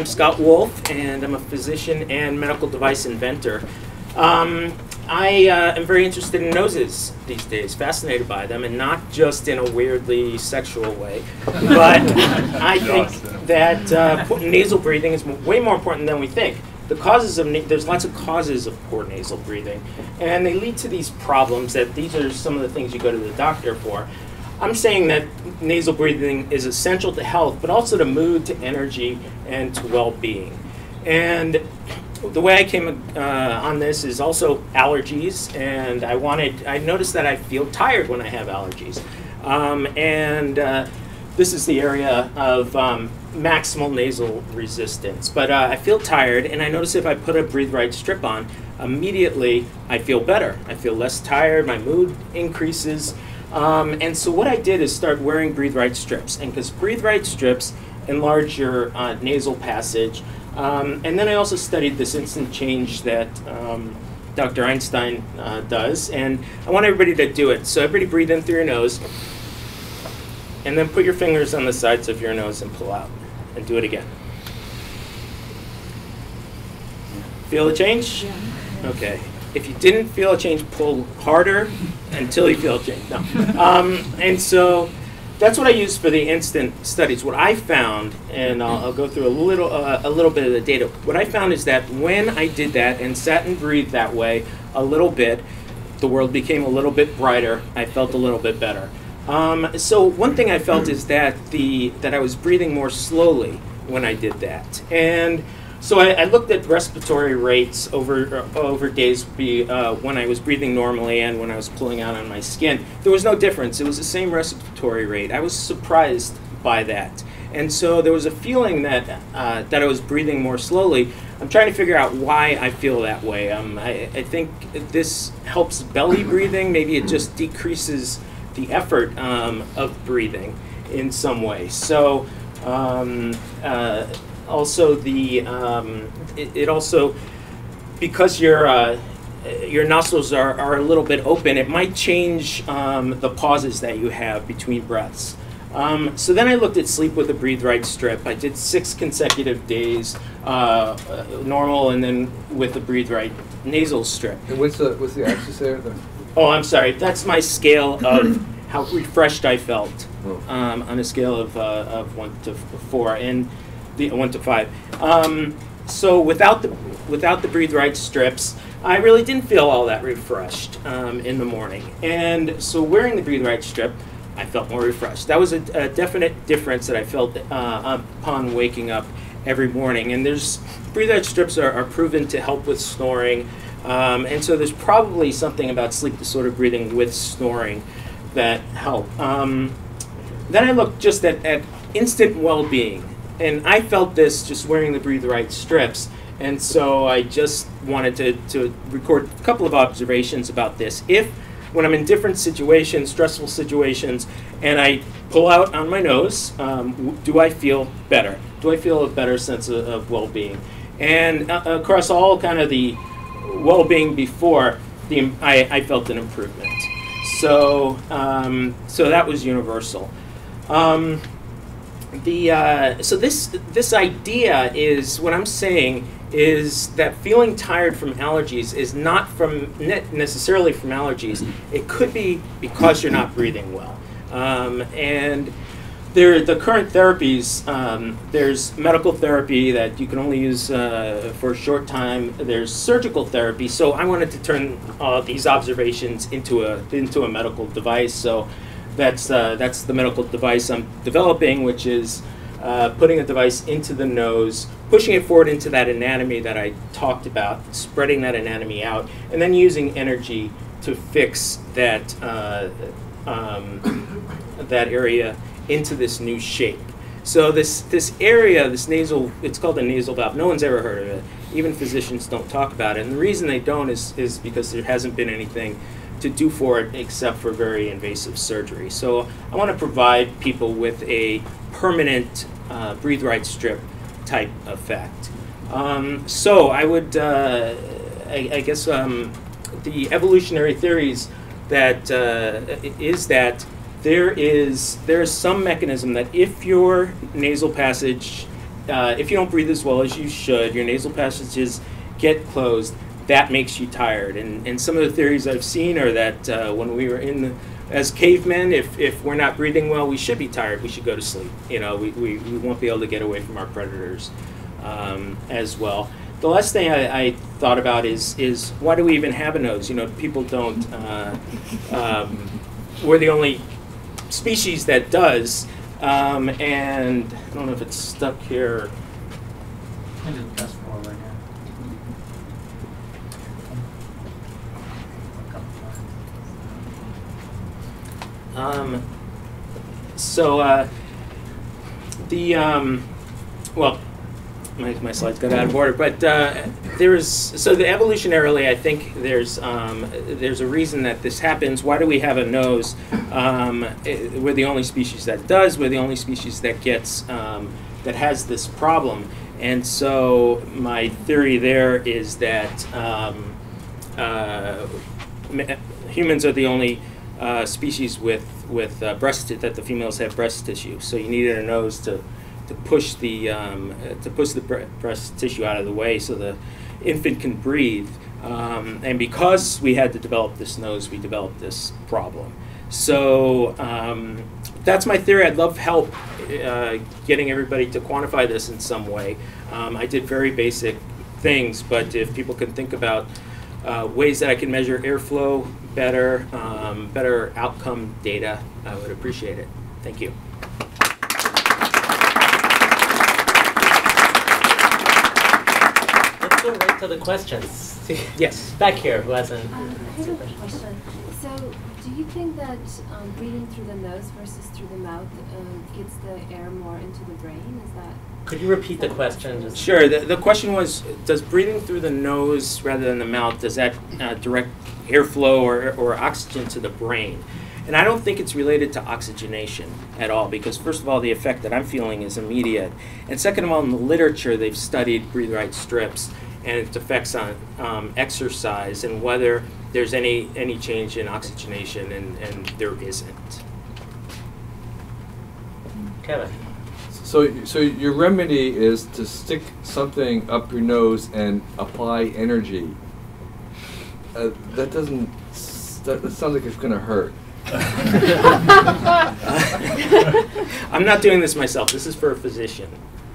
I'm Scott Wolf, and I'm a physician and medical device inventor. I am very interested in noses these days, fascinated by them, and not just in a weirdly sexual way. But I think that nasal breathing is way more important than we think. The causes of there's lots of causes of poor nasal breathing, and they lead to these problems. That these are some of the things you go to the doctor for. I'm saying that nasal breathing is essential to health, but also to mood, to energy, and to well-being. And the way I came on this is also allergies, and I noticed that I feel tired when I have allergies. This is the area of maximal nasal resistance. But I feel tired, and I notice if I put a Breathe Right strip on, immediately I feel better. I feel less tired, my mood increases. And so what I did is start wearing Breathe Right strips, and because Breathe Right strips enlarge your nasal passage. And then I also studied this instant change that Dr. Einstein does, and I want everybody to do it. So everybody breathe in through your nose, and then put your fingers on the sides of your nose and pull out, and do it again. Feel the change? Yeah. Okay. If you didn't feel a change, pull harder until you feel a change. No. And so that's what I used for the instant studies. What I found, and I'll go through a little bit of the data. What I found is that when I did that and sat and breathed that way a little bit, the world became a little bit brighter. I felt a little bit better. So one thing I felt is that I was breathing more slowly when I did that. And so I looked at respiratory rates over days when I was breathing normally and when I was pulling out on my skin. There was no difference. It was the same respiratory rate. I was surprised by that. And so there was a feeling that I was breathing more slowly. I'm trying to figure out why I feel that way. I think this helps belly breathing. Maybe it just decreases the effort of breathing in some way. So also it also, because your nostrils are a little bit open, it might change the pauses that you have between breaths. So then I looked at sleep with a Breathe Right strip. I did 6 consecutive days normal, and then with a Breathe Right nasal strip. And what's the axis there? Oh, I'm sorry. That's my scale of how refreshed I felt on a scale of 1 to 4 and 1 to 5. So without the Breathe Right strips, I really didn't feel all that refreshed in the morning. And so wearing the Breathe Right strip, I felt more refreshed. That was a definite difference that I felt upon waking up every morning. And Breathe Right strips are proven to help with snoring. And so there's probably something about sleep disorder breathing with snoring that help. Then I looked just at instant well-being. And I felt this just wearing the Breathe Right strips. And so I just wanted to record a couple of observations about this. When I'm in different situations, stressful situations, and I pull out on my nose, do I feel better? Do I feel a better sense of well-being? And across all kind of the well-being before, I felt an improvement. So that was universal. So this idea is, what I'm saying is that feeling tired from allergies is not necessarily from allergies. It could be because you're not breathing well. And the current therapies, there's medical therapy that you can only use for a short time. There's surgical therapy. So I wanted to turn these observations into a medical device. So that's the medical device I'm developing, which is putting a device into the nose, pushing it forward into that anatomy that I talked about, spreading that anatomy out, and then using energy to fix that that area into this new shape. So this area, this nasal, it's called a nasal valve. No one's ever heard of it. Even physicians don't talk about it. And the reason they don't is because there hasn't been anything to do for it except for very invasive surgery. So I want to provide people with a permanent Breathe Right strip type effect. So I would, I guess the evolutionary theories that is that there is some mechanism that if your nasal passage if you don't breathe as well as you should, your nasal passages get closed, that makes you tired. And some of the theories I've seen are that when we were as cavemen, if we're not breathing well, we should be tired. We should go to sleep. You know, we won't be able to get away from our predators as well. The last thing I thought about is why do we even have a nose? You know, people don't. We're the only species that does, and I don't know if it's stuck here. Well, my slides got out of order, but so evolutionarily, I think there's a reason that this happens. Why do we have a nose? We're the only species that does. We're the only species that gets that has this problem. And so my theory there is that humans are the only species with breast that the females have breast tissue. So you needed a nose to push the breast tissue out of the way so the infant can breathe. And because we had to develop this nose, we developed this problem. So that's my theory. I'd love help getting everybody to quantify this in some way. I did very basic things, but if people can think about ways that I can measure airflow better, better outcome data, I would appreciate it. Thank you. Let's go right to the questions. Yes. Back here, who hasn't? I have a question. So, do you think that breathing through the nose versus through the mouth gets the air more into the brain? Is that? Could you repeat the question? Sure. The question was, does breathing through the nose rather than the mouth, does that direct airflow or oxygen to the brain? And I don't think it's related to oxygenation at all, because first of all, the effect that I'm feeling is immediate. And second of all, in the literature, they've studied breathe right strips and its effects on exercise and whether there's any change in oxygenation, and there isn't. Kevin. So your remedy is to stick something up your nose and apply energy. That sounds like it's going to hurt. I'm not doing this myself. This is for a physician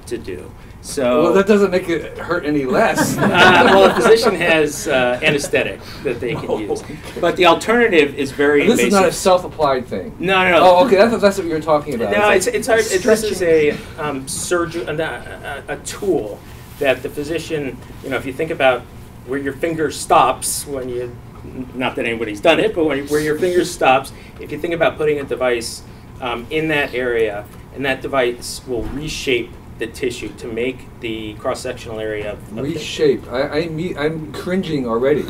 to do. So well, that doesn't make it hurt any less. Well, a physician has anesthetic that they can use, but the alternative is very this invasive. Is not a self-applied thing. No. Oh, okay. That's what you're talking about. No, it's hard. This is a a tool that the physician. You know, if you think about where your finger stops when you. Not that anybody's done it, but where your finger stops, if you think about putting a device in that area, and that device will reshape the tissue to make the cross-sectional area of reshape. I'm cringing already.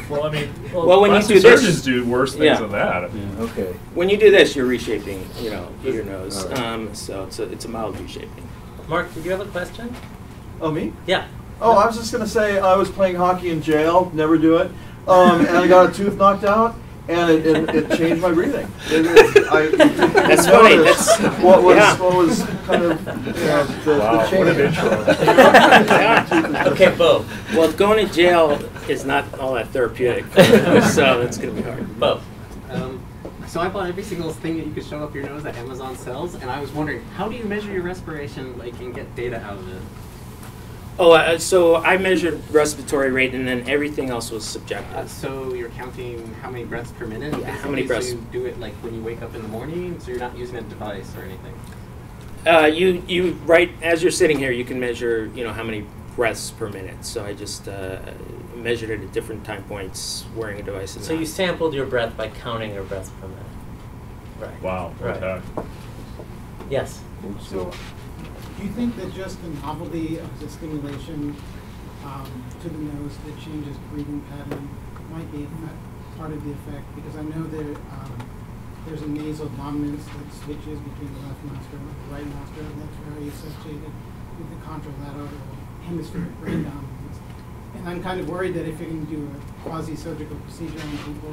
Well, I mean, when you do surgeons this, do worse things than that. Yeah. Okay. When you do this, you're reshaping, your nose. Right. So it's a mild reshaping. Mark, did you have a question? Oh, me? Yeah. Oh, I was just going to say I was playing hockey in jail, never do it, and I got a tooth knocked out, and it changed my breathing. That's funny. What was kind of the change. What an intro. Okay, Bo. Well, going to jail is not all that therapeutic, so it's going to be hard. Bo. So I bought every single thing that you could shove up your nose that Amazon sells, and I was wondering, how do you measure your respiration, and get data out of it? Oh, so I measured respiratory rate, and then everything else was subjective. So you're counting how many breaths per minute? Yeah, how many breaths. So you do it like when you wake up in the morning, so you're not using a device or anything? You right as you're sitting here, you can measure, how many breaths per minute. So I just measured it at different time points wearing a device. So you sampled your breath by counting your breaths per minute. Right. Wow. Right. Okay. Yes. So, do you think that just the novelty of the stimulation to the nose that changes breathing pattern might be part of the effect? Because I know there's a nasal dominance that switches between the left nostril and the right nostril, and that's very associated with the contralateral hemispheric brain dominance. And I'm kind of worried that if you're going to do a quasi-surgical procedure on people,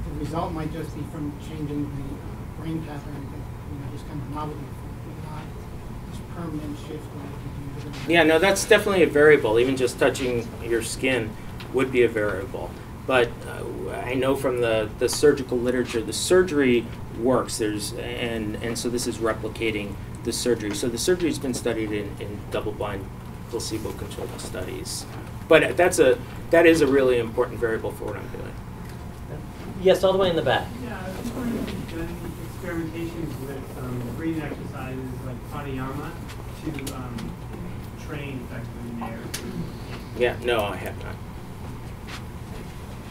the result might just be from changing the brain pattern, just kind of novelty. permanent shift when you do the Yeah, no, that's definitely a variable. Even just touching your skin would be a variable. But I know from the surgical literature, the surgery works. And so this is replicating the surgery. So the surgery has been studied in double-blind, placebo-controlled studies. But that is a really important variable for what I'm doing. Yes, all the way in the back. Yeah, I was just wondering if you've done any experimentations with breathing exercises like pranayama to train effectively in air. Yeah, no, I have not.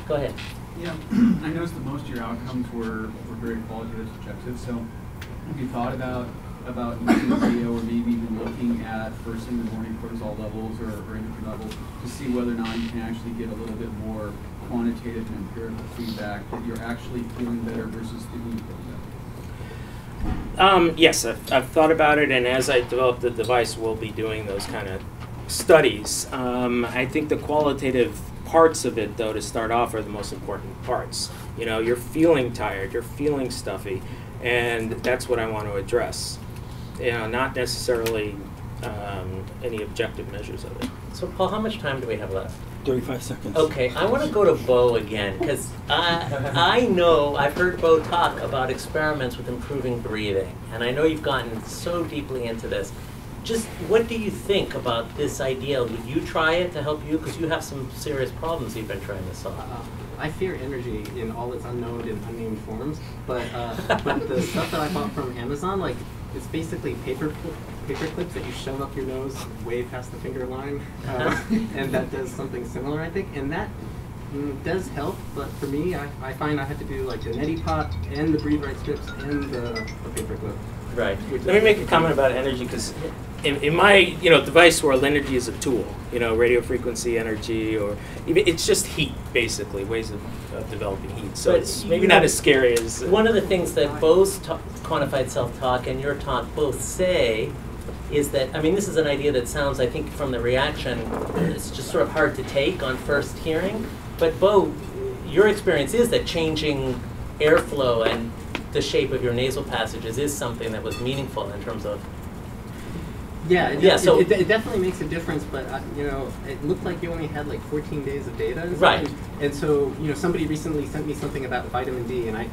Go ahead. Yeah, I noticed that most of your outcomes were very qualitative, subjective. So, have you thought about using the video, or maybe even looking at first thing in the morning cortisol levels or endocrine levels to see whether or not you can actually get a little bit more quantitative and empirical feedback that you're actually feeling better versus thinking you feel better? Yes, I've thought about it, and as I develop the device, we'll be doing those kind of studies. I think the qualitative parts of it, though, to start off, are the most important parts. You know, you're feeling tired, you're feeling stuffy, and that's what I want to address. You know, not necessarily any objective measures of it. So, Paul, how much time do we have left? 35 seconds. Okay, I want to go to Bo again, because I know I've heard Bo talk about experiments with improving breathing, and I know you've gotten so deeply into this. Just what do you think about this idea? Would you try it to help you? Because you have some serious problems you've been trying to solve. I fear energy in all its unknown and unnamed forms, but the stuff that I bought from Amazon, like, it's basically paper clips that you shove up your nose way past the finger line, and that does something similar, I think, and that does help. But for me, I find I have to do like the neti pot and the breathe right strips and the paper clip. Right. Let me make a comment about energy, because in my device world, energy is a tool. Radio frequency energy, or even it's just heat, basically, ways of developing heat. So But it's maybe not as scary as one of the things that Bo's quantified self-talk and your talk both say is that, I mean, this is an idea that sounds, I think, from the reaction, it's just sort of hard to take on first hearing. But Bo, your experience is that changing airflow and the shape of your nasal passages is something that was meaningful in terms of. Yeah, so it definitely makes a difference, but it looked like you only had like 14 days of data. Right. And so, somebody recently sent me something about vitamin D, and I,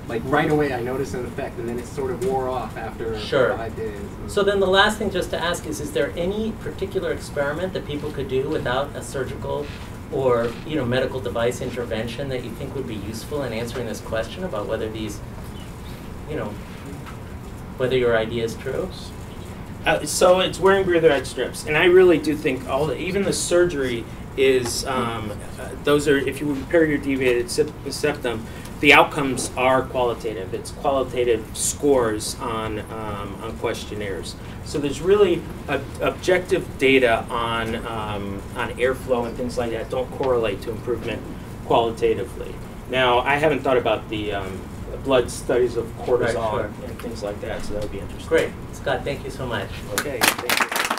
like right away I noticed an effect, and then it sort of wore off after 5 days. So then the last thing just to ask is there any particular experiment that people could do without a surgical or medical device intervention that you think would be useful in answering this question about whether these, whether your idea is true? So it's wearing breather right strips, and I really do think even the surgery is those are, if you repair your deviated septum, the outcomes are qualitative. It's qualitative scores on questionnaires. So there's really objective data on airflow and things like that don't correlate to improvement qualitatively. Now, I haven't thought about the blood studies of cortisol and things like that, so that would be interesting. Great. Scott, thank you so much. Okay, thank you.